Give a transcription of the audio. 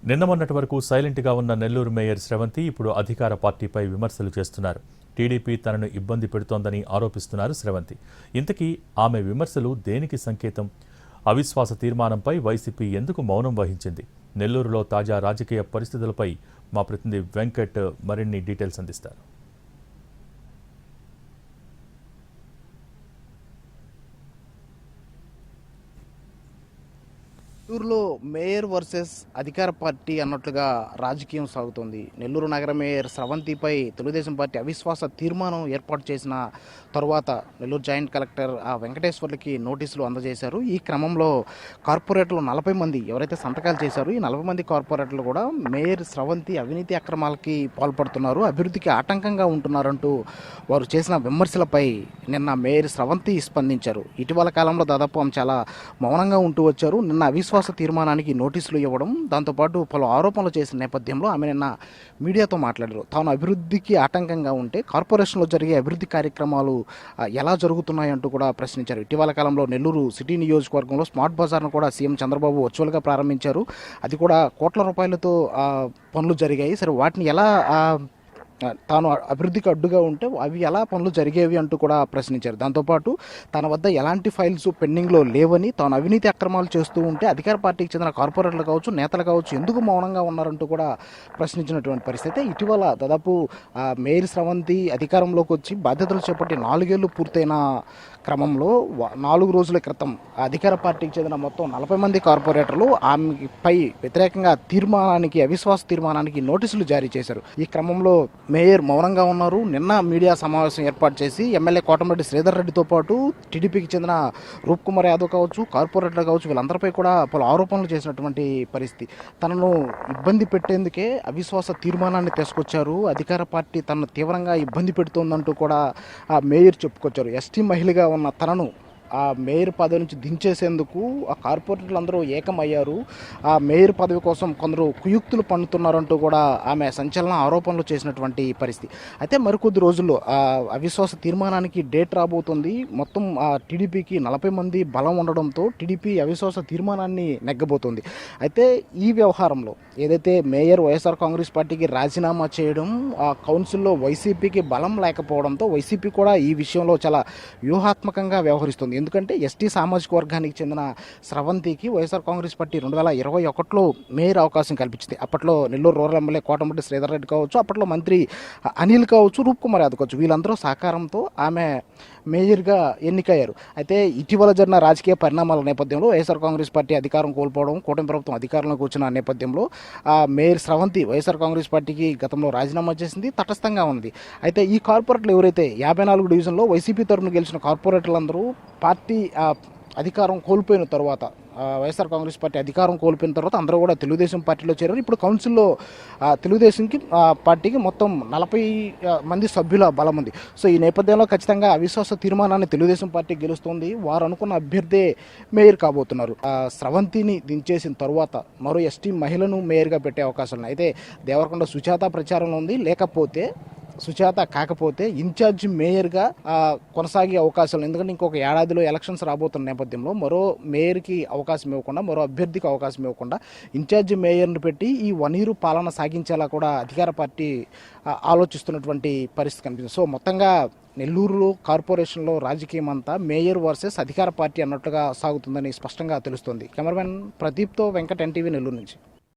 నిన్న మొన్నటి వరకు సైలెంట్గా ఉన్న నెల్లూరు మేయర్ స్రవంతి ఇప్పుడు అధికార పార్టీపై విమర్శలు చేస్తున్నారు. టీడీపీ తనను ఇబ్బంది పెడుతోందని ఆరోపిస్తున్నారు స్రవంతి. ఇంతకీ ఆమె విమర్శలు దేనికి సంకేతం? అవిశ్వాస తీర్మానంపై వైసీపీ ఎందుకు మౌనం వహించింది? నెల్లూరులో తాజా రాజకీయ పరిస్థితులపై మా ప్రతినిధి వెంకట్ మరిన్ని డీటెయిల్స్ అందిస్తారు. నెల్లూరులో మేయర్ వర్సెస్ అధికార పార్టీ అన్నట్లుగా రాజకీయం సాగుతోంది. నెల్లూరు నగర మేయర్ స్రవంతిపై తెలుగుదేశం పార్టీ అవిశ్వాస తీర్మానం ఏర్పాటు చేసిన తరువాత నెల్లూరు జాయింట్ కలెక్టర్ వెంకటేశ్వర్లకి నోటీసులు అందజేశారు. ఈ క్రమంలో కార్పొరేటర్లు 40 మంది ఎవరైతే సంతకాలు చేశారో ఈ 40 మంది కార్పొరేటర్లు కూడా మేయర్ స్రవంతి అవినీతి అక్రమాలకి పాల్పడుతున్నారు, అభివృద్ధికి ఆటంకంగా ఉంటున్నారంటూ వారు చేసిన విమర్శలపై నిన్న మేయర్ స్రవంతి స్పందించారు. ఇటీవల కాలంలో దాదాపు ఆమె చాలా మౌనంగా ఉంటూ వచ్చారు. నిన్న అవిశ్వాస తీర్మానానికి నోటీసులు ఇవ్వడం, దాంతోపాటు పలు ఆరోపణలు చేసిన నేపథ్యంలో ఆమె నిన్న మీడియాతో మాట్లాడారు. తాను అభివృద్ధికి ఆటంకంగా ఉంటే కార్పొరేషన్లో జరిగే అభివృద్ధి కార్యక్రమాలు ఎలా జరుగుతున్నాయంటూ కూడా ప్రశ్నించారు. ఇటీవల కాలంలో నెల్లూరు సిటీ నియోజకవర్గంలో స్మార్ట్ బజార్ను కూడా సీఎం చంద్రబాబు వర్చువల్గా ప్రారంభించారు. అది కూడా కోట్ల రూపాయలతో పనులు జరిగాయి. సరే, వాటిని ఎలా తాను అభివృద్ధికి అడ్డుగా ఉంటే అవి ఎలా పనులు జరిగేవి అంటూ కూడా ప్రశ్నించారు. దాంతోపాటు తన వద్ద ఎలాంటి ఫైల్స్ పెండింగ్లో లేవని, తాను అవినీతి అక్రమాలు చేస్తూ ఉంటే అధికార పార్టీకి చెందిన కార్పొరేటర్లు కావచ్చు, నేతలు కావచ్చు ఎందుకు మౌనంగా ఉన్నారంటూ కూడా ప్రశ్నించినటువంటి పరిస్థితి. ఇటీవల దాదాపు మేయర్ స్రవంతి అధికారంలోకి వచ్చి బాధ్యతలు చేపట్టి 4 ఏళ్లు పూర్తయిన క్రమంలో 4 రోజుల క్రితం అధికార పార్టీకి చెందిన మొత్తం 40 మంది కార్పొరేటర్లు ఆమెపై వ్యతిరేకంగా అవిశ్వాస తీర్మానానికి నోటీసులు జారీ చేశారు. ఈ క్రమంలో మేయర్ మౌనంగా ఉన్నారు. నిన్న మీడియా సమావేశం ఏర్పాటు చేసి ఎమ్మెల్యే కోటమిరెడ్డి శ్రీధర్ రెడ్డితో పాటు టీడీపీకి చెందిన రూప్ కుమార్ యాదవ్ కావచ్చు, కార్పొరేటర్లు కావచ్చు, వీళ్ళందరిపై కూడా పలు ఆరోపణలు చేసినటువంటి పరిస్థితి. తనను ఇబ్బంది పెట్టేందుకే అవిశ్వాస తీర్మానాన్ని తీసుకొచ్చారు, అధికార పార్టీ తనను తీవ్రంగా ఇబ్బంది పెడుతోందంటూ కూడా మేయర్ చెప్పుకొచ్చారు. ఎస్టీ మహిళగా ఉన్న తనను ఆ మేయర్ పదవి నుంచి దించేసేందుకు ఆ కార్పొరేటర్లు అందరూ ఏకమయ్యారు. ఆ మేయర్ పదవి కోసం కొందరు కుయుక్తులు పన్నుతున్నారంటూ కూడా ఆమె సంచలన ఆరోపణలు చేసినటువంటి పరిస్థితి. అయితే మరికొద్ది రోజుల్లో అవిశ్వాస తీర్మానానికి డేట్ రాబోతుంది. మొత్తం టీడీపీకి 40 మంది బలం ఉండడంతో టీడీపీ అవిశ్వాస తీర్మానాన్ని నెగ్గబోతుంది. అయితే ఈ వ్యవహారంలో ఏదైతే మేయర్ వైఎస్ఆర్ కాంగ్రెస్ పార్టీకి రాజీనామా చేయడం, ఆ కౌన్సిల్లో వైసీపీకి బలం లేకపోవడంతో వైసీపీ కూడా ఈ విషయంలో చాలా వ్యూహాత్మకంగా వ్యవహరిస్తుంది. ఎందుకంటే ఎస్టీ సామాజిక వర్గానికి చెందిన స్రవంతికి వైఎస్ఆర్ కాంగ్రెస్ పార్టీ 2021లో మేయర్ అవకాశం కల్పించింది. అప్పట్లో నెల్లూరు రూరల్ ఎమ్మెల్యే కోటమిరెడ్డి శ్రీధర్ రెడ్డి కావచ్చు, అప్పట్లో మంత్రి అనిల్ కావచ్చు, రూప్ కుమార్ యాదవ్ కావచ్చు, వీళ్ళందరూ సహకారంతో ఆమె మేయర్గా ఎన్నికయ్యారు. అయితే ఇటీవల జరిగిన రాజకీయ పరిణామాల నేపథ్యంలో వైఎస్ఆర్ కాంగ్రెస్ పార్టీ అధికారం కోల్పోవడం, కూటమి ప్రభుత్వం అధికారంలోకి వచ్చిన నేపథ్యంలో మేయర్ స్రవంతి వైఎస్ఆర్ కాంగ్రెస్ పార్టీకి గతంలో రాజీనామా చేసింది, తటస్థంగా ఉంది. అయితే ఈ కార్పొరేటర్లు ఎవరైతే 54 డివిజన్లో వైసీపీ తరఫున గెలిచిన కార్పొరేటర్లందరూ పార్టీ అధికారం కోల్పోయిన తర్వాత, వైఎస్ఆర్ కాంగ్రెస్ పార్టీ అధికారం కోల్పోయిన తర్వాత అందరూ కూడా తెలుగుదేశం పార్టీలో చేరారు. ఇప్పుడు కౌన్సిల్లో తెలుగుదేశంకి పార్టీకి మొత్తం 40 మంది సభ్యుల బలం ఉంది. సో ఈ నేపథ్యంలో ఖచ్చితంగా అవిశ్వాస తీర్మానాన్ని తెలుగుదేశం పార్టీ గెలుస్తుంది. వారు అనుకున్న అభ్యర్థే మేయర్ కాబోతున్నారు. స్రవంతిని దించేసిన తర్వాత మరో ఎస్టీ మహిళను మేయర్గా పెట్టే అవకాశాలు ఉన్నాయి. అయితే దేవరకొండ సుజాత ప్రచారంలో ఉంది. లేకపోతే సుజాత కాకపోతే ఇన్ఛార్జి మేయర్గా కొనసాగే అవకాశాలు, ఎందుకంటే ఇంకొక ఏడాదిలో ఎలక్షన్స్ రాబోతున్న నేపథ్యంలో మరో మేయర్కి అవకాశం ఇవ్వకుండా, మరో అభ్యర్థికి అవకాశం ఇవ్వకుండా ఇన్ఛార్జి మేయర్ని పెట్టి ఈ 1 year పాలన సాగించేలా కూడా అధికార పార్టీ ఆలోచిస్తున్నటువంటి పరిస్థితి కనిపిస్తుంది. సో మొత్తంగా నెల్లూరులో కార్పొరేషన్లో రాజకీయం అంతా మేయర్ వర్సెస్ అధికార పార్టీ అన్నట్లుగా సాగుతుందని స్పష్టంగా తెలుస్తుంది. కెమెరామెన్ ప్రదీప్తో వెంకట్, ఎన్టీవీ, నెల్లూరు నుంచి.